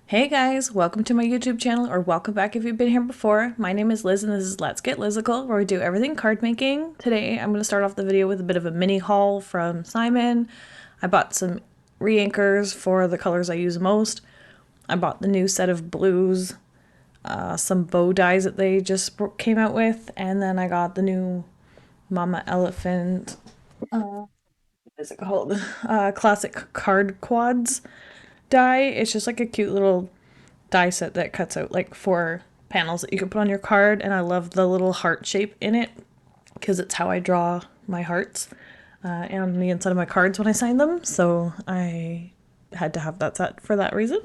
Hey guys, welcome to my YouTube channel, or welcome back if you've been here before. My name is Liz and this is Let's Get Lizical, where we do everything card making. Today I'm going to start off the video with a bit of a mini haul from Simon. I bought some re-inkers for the colors I use most. I bought the new set of blues, some bow dies that they just came out with, and then I got the new Mama Elephant, what is it called? Classic card quads die. It's just like a cute little die set that cuts out like 4 panels that you can put on your card, and I love the little heart shape in it because it's how I draw my hearts and on the inside of my cards when I sign them, so I had to have that set for that reason.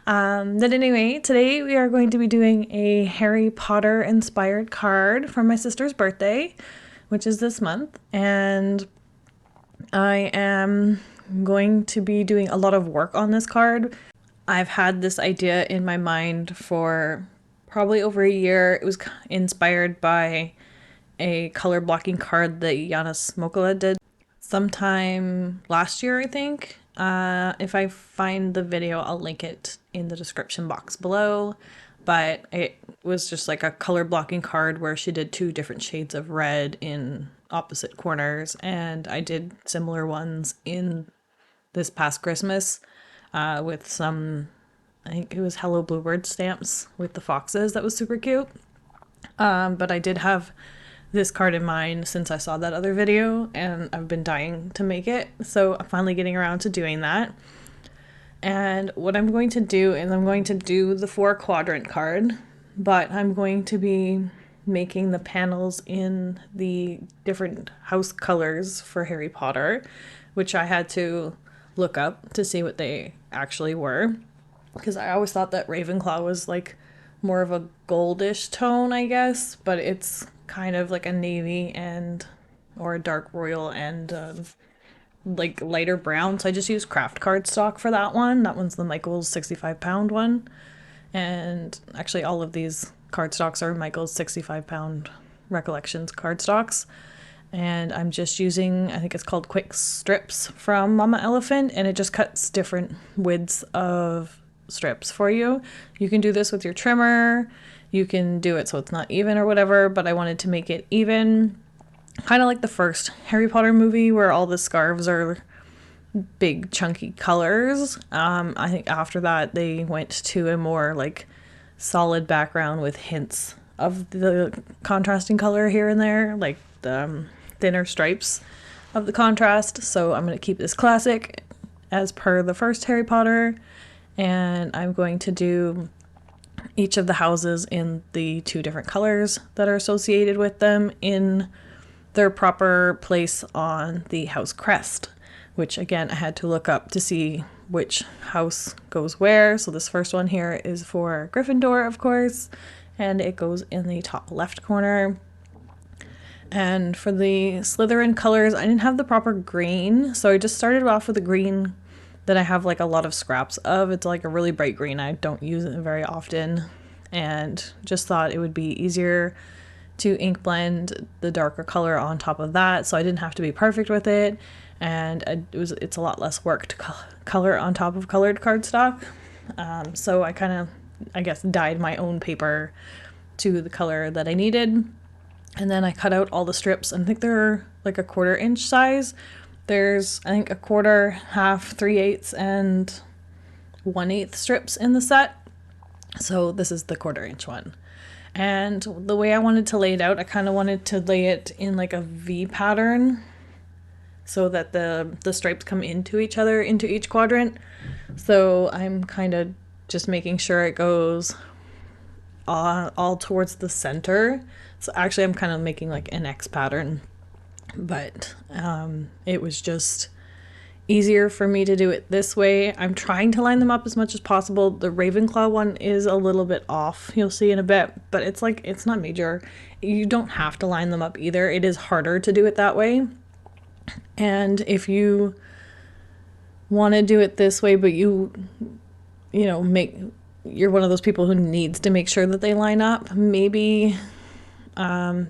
Then anyway, today we are going to be doing a Harry Potter inspired card for my sister's birthday, which is this month, and I am going to be doing a lot of work on this card. I've had this idea in my mind for probably over a year. It was inspired by a color blocking card that Yana Smokola did sometime last year, I think. If I find the video, I'll link it in the description box below. But it was just like a color blocking card where she did 2 different shades of red in opposite corners, and I did similar ones in this past Christmas with some, I think it was Hello Bluebird stamps with the foxes. That was super cute. But I did have this card in mind since I saw that other video, and I've been dying to make it, so I'm finally getting around to doing that. And what I'm going to do is I'm going to do the 4 quadrant card, but I'm going to be making the panels in the different house colors for Harry Potter, which I had to look up to see what they actually were, because I always thought that Ravenclaw was like more of a goldish tone, I guess, but it's kind of like a navy and or a dark royal and like lighter brown. So I just used craft cardstock for that one. That one's the Michael's 65-pound one, and actually all of these cardstocks are Michael's 65-pound Recollections cardstocks. And I'm just using, I think it's called quick strips from Mama Elephant, and it just cuts different widths of strips for you. You can do this with your trimmer, you can do it so it's not even or whatever, but I wanted to make it even, kind of like the first Harry Potter movie where all the scarves are big chunky colors. I think after that they went to a more like solid background with hints of the contrasting color here and there, like the thinner stripes of the contrast. So I'm going to keep this classic as per the first Harry Potter, and I'm going to do each of the houses in the 2 different colors that are associated with them in their proper place on the house crest, which again I had to look up to see which house goes where. So this first one here is for Gryffindor, of course, and it goes in the top left corner. And for the Slytherin colors, I didn't have the proper green, so I just started off with a green that I have like a lot of scraps of. It's like a really bright green. I don't use it very often, and just thought it would be easier to ink blend the darker color on top of that, so I didn't have to be perfect with it, and it's a lot less work to color on top of colored cardstock. So I kind of, I guess, dyed my own paper to the color that I needed. And then I cut out all the strips, and I think they're like a 1/4 inch size. There's, I think, 1/4, half, 3/8, and 1/8 strips in the set. So this is the 1/4 inch one. And the way I wanted to lay it out, I kind of wanted to lay it in like a V pattern so that the stripes come into each other, into each quadrant. So I'm kind of just making sure it goes all towards the center. So actually I'm kind of making like an X pattern, but it was just easier for me to do it this way. I'm trying to line them up as much as possible. The Ravenclaw one is a little bit off, you'll see in a bit, but it's like, it's not major. You don't have to line them up either. It is harder to do it that way. And if you want to do it this way, but you know, you're one of those people who needs to make sure that they line up, maybe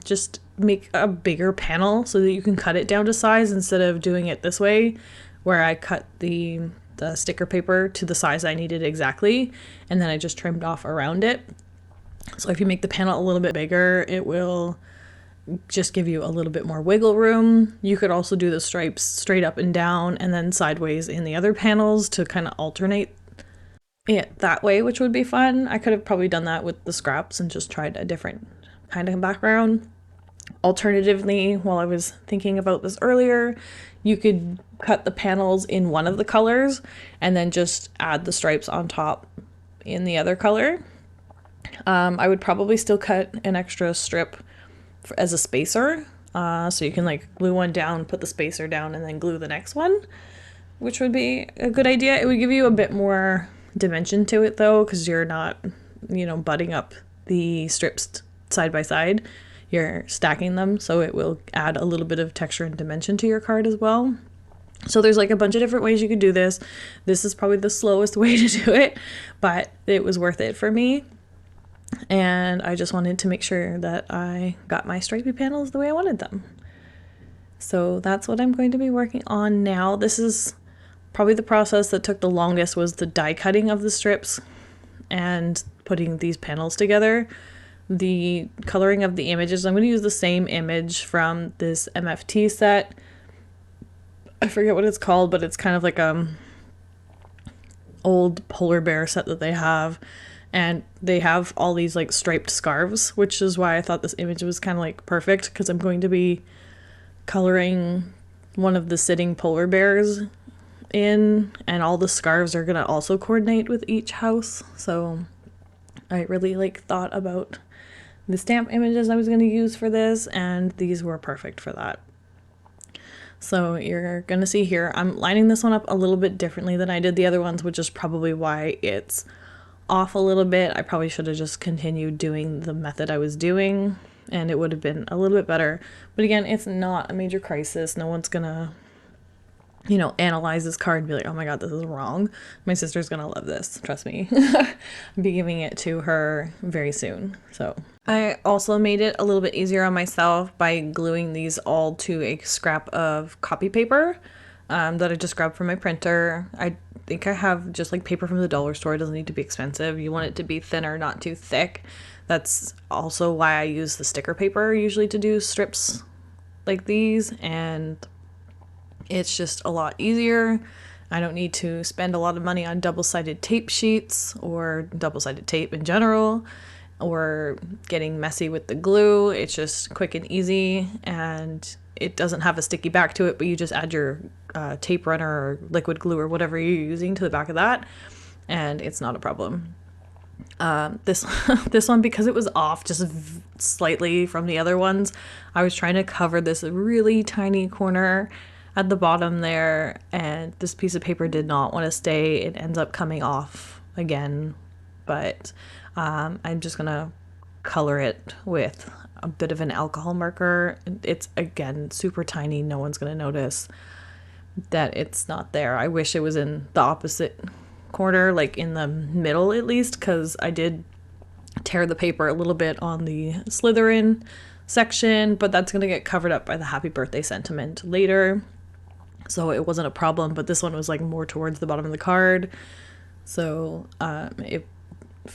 just make a bigger panel so that you can cut it down to size instead of doing it this way where I cut the the sticker paper to the size I needed exactly, and then I just trimmed off around it. So if you make the panel a little bit bigger, it will just give you a little bit more wiggle room. You could also do the stripes straight up and down and then sideways in the other panels to kind of alternate it that way, which would be fun. I could have probably done that with the scraps and just tried a different kind of background. Alternatively, while I was thinking about this earlier, you could cut the panels in one of the colors and then just add the stripes on top in the other color. I would probably still cut an extra strip as a spacer, so you can like glue one down, put the spacer down, and then glue the next one, which would be a good idea. It would give you a bit more dimension to it though, because you're not, you know, butting up the strips side by side. You're stacking them, so it will add a little bit of texture and dimension to your card as well. So there's like a bunch of different ways you could do this. This is probably the slowest way to do it, but it was worth it for me. And I just wanted to make sure that I got my stripey panels the way I wanted them. So that's what I'm going to be working on now. This is probably the process that took the longest, was the die cutting of the strips and putting these panels together. The coloring of the images, I'm going to use the same image from this MFT set. I forget what it's called, but it's kind of like old polar bear set that they have. And they have all these like striped scarves, which is why I thought this image was kind of like perfect, because I'm going to be coloring one of the sitting polar bears in, and all the scarves are going to also coordinate with each house. So I really like thought about the stamp images I was going to use for this, and these were perfect for that. So you're going to see here, I'm lining this one up a little bit differently than I did the other ones, which is probably why it's off a little bit. I probably should have just continued doing the method I was doing, and it would have been a little bit better. But again, it's not a major crisis. No one's gonna, you know, analyze this card and be like, oh my god, this is wrong. My sister's gonna love this, trust me. I'll be giving it to her very soon. So I also made it a little bit easier on myself by gluing these all to a scrap of copy paper that I just grabbed from my printer. I think I have just like paper from the dollar store. It doesn't need to be expensive. You want it to be thinner, not too thick. That's also why I use the sticker paper usually to do strips like these, and it's just a lot easier. I don't need to spend a lot of money on double-sided tape sheets or double-sided tape in general, or getting messy with the glue. It's just quick and easy, and it doesn't have a sticky back to it, but you just add your tape runner or liquid glue or whatever you're using to the back of that, and it's not a problem. This one, because it was off just slightly from the other ones, I was trying to cover this really tiny corner at the bottom there, and this piece of paper did not want to stay. It ends up coming off again, but I'm just gonna color it with a bit of an alcohol marker. It's again super tiny, no one's gonna notice that it's not there. I wish it was in the opposite corner, like in the middle at least, because I did tear the paper a little bit on the Slytherin section, but that's gonna get covered up by the happy birthday sentiment later, so it wasn't a problem. But this one was like more towards the bottom of the card, so if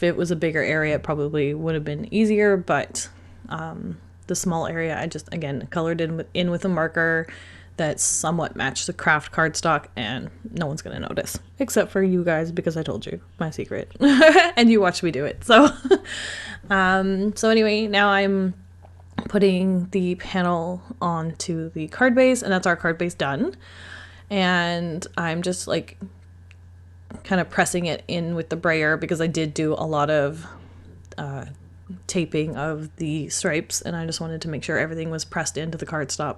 it was a bigger area it probably would have been easier, but the small area I just again colored in with a marker that somewhat matched the craft cardstock, and no one's gonna notice except for you guys, because I told you my secret and you watched me do it. So so anyway, now I'm putting the panel onto the card base, and that's our card base done, and I'm just like kind of pressing it in with the brayer, because I did do a lot of taping of the stripes, and I just wanted to make sure everything was pressed into the cardstock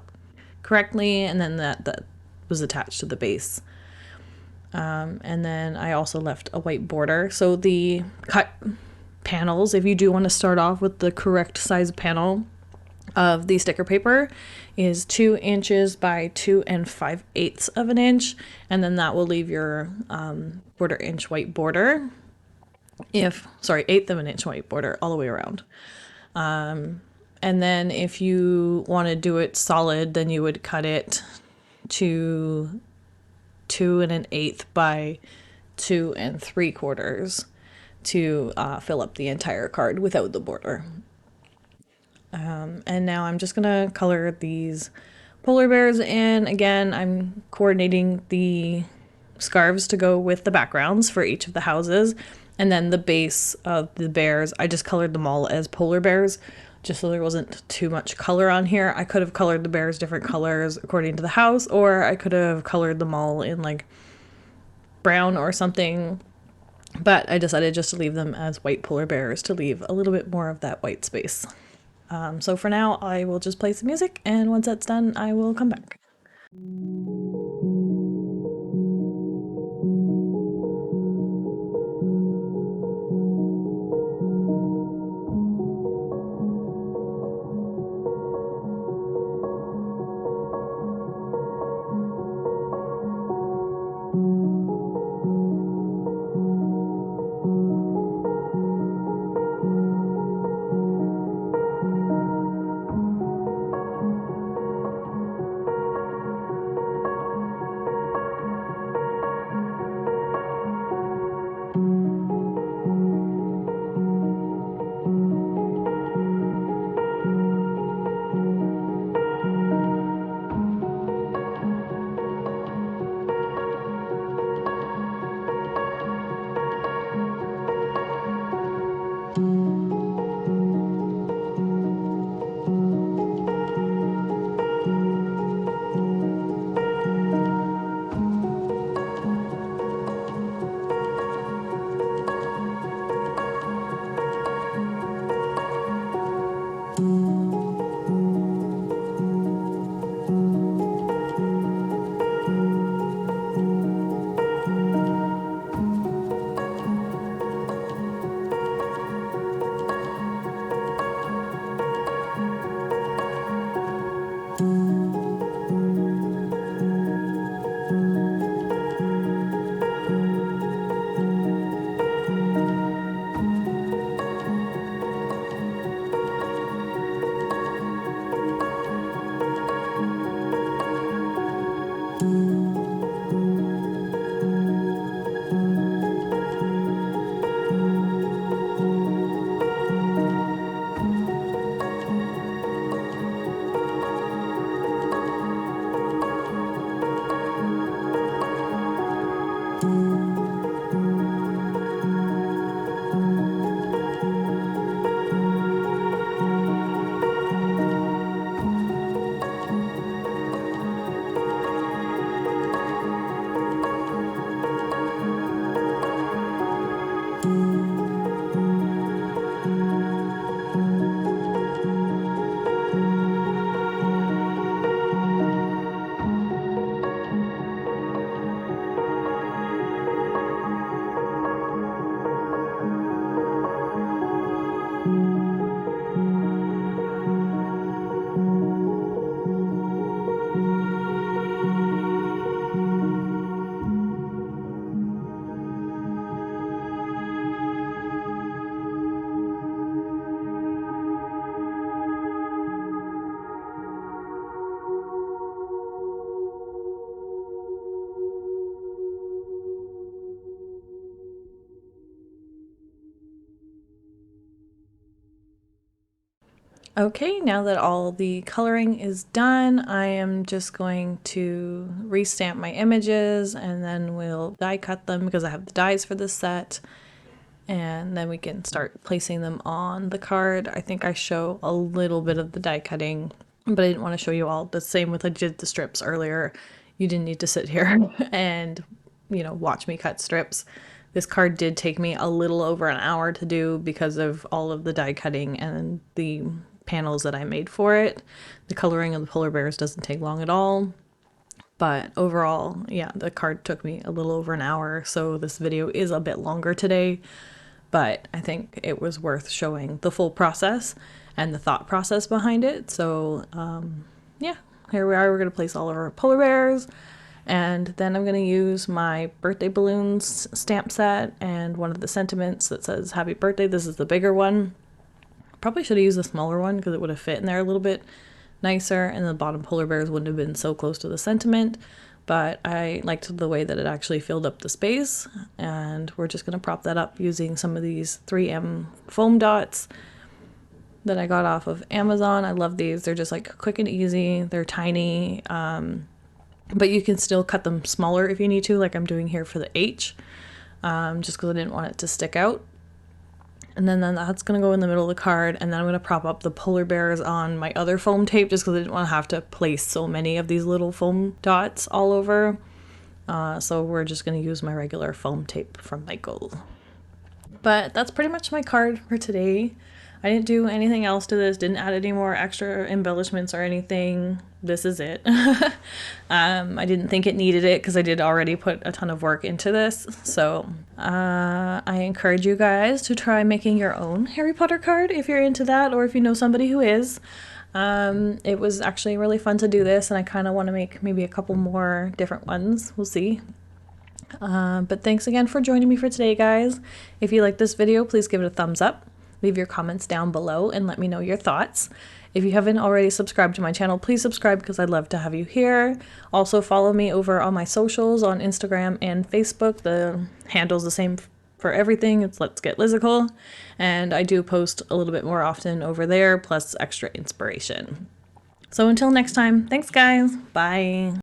correctly, and then that was attached to the base. And then I also left a white border. So the cut panels, if you do want to start off with the correct size panel of the sticker paper, is 2 inches by 2 5/8 of an inch, and then that will leave your 1/4 inch white border. Eighth of an inch white border all the way around. And then if you want to do it solid, then you would cut it to 2 1/8 by 2 3/4 to fill up the entire card without the border. And now I'm just gonna color these polar bears in. Again, I'm coordinating the scarves to go with the backgrounds for each of the houses, and then the base of the bears, I just colored them all as polar bears just so there wasn't too much color on here. I could have colored the bears different colors according to the house, or I could have colored them all in like brown or something, but I decided just to leave them as white polar bears to leave a little bit more of that white space. So for now, I will just play some music, and once that's done, I will come back. Okay, now that all the coloring is done, I am just going to restamp my images, and then we'll die cut them because I have the dies for this set, and then we can start placing them on the card. I think I show a little bit of the die cutting, but I didn't want to show you all. The same with I did the strips earlier. You didn't need to sit here and, you know, watch me cut strips. This card did take me a little over an hour to do because of all of the die cutting and the panels that I made for it. The coloring of the polar bears doesn't take long at all, but overall, yeah, the card took me a little over an hour, so this video is a bit longer today, but I think it was worth showing the full process and the thought process behind it. So yeah, here we are. We're going to place all of our polar bears, and then I'm going to use my birthday balloons stamp set and one of the sentiments that says happy birthday. This is the bigger one. Probably should have used the smaller one because it would have fit in there a little bit nicer, and the bottom polar bears wouldn't have been so close to the sentiment, but I liked the way that it actually filled up the space, and we're just going to prop that up using some of these 3M foam dots that I got off of Amazon. I love these. They're just like quick and easy. They're tiny, but you can still cut them smaller if you need to, like I'm doing here for the H, just because I didn't want it to stick out. And then that's going to go in the middle of the card, and then I'm going to prop up the polar bears on my other foam tape just because I didn't want to have to place so many of these little foam dots all over. So we're just going to use my regular foam tape from Michaels. But that's pretty much my card for today. I didn't do anything else to this, didn't add any more extra embellishments or anything. This is it. I didn't think it needed it because I did already put a ton of work into this. So I encourage you guys to try making your own Harry Potter card if you're into that, or if you know somebody who is. It was actually really fun to do this, and I kind of want to make maybe a couple more different ones. We'll see. But thanks again for joining me for today, guys. If you like this video, please give it a thumbs up. Leave your comments down below and let me know your thoughts. If you haven't already subscribed to my channel, please subscribe because I'd love to have you here. Also follow me over on my socials on Instagram and Facebook. The handle's the same for everything. It's Let's Get Lizical. And I do post a little bit more often over there, plus extra inspiration. So until next time, thanks guys. Bye.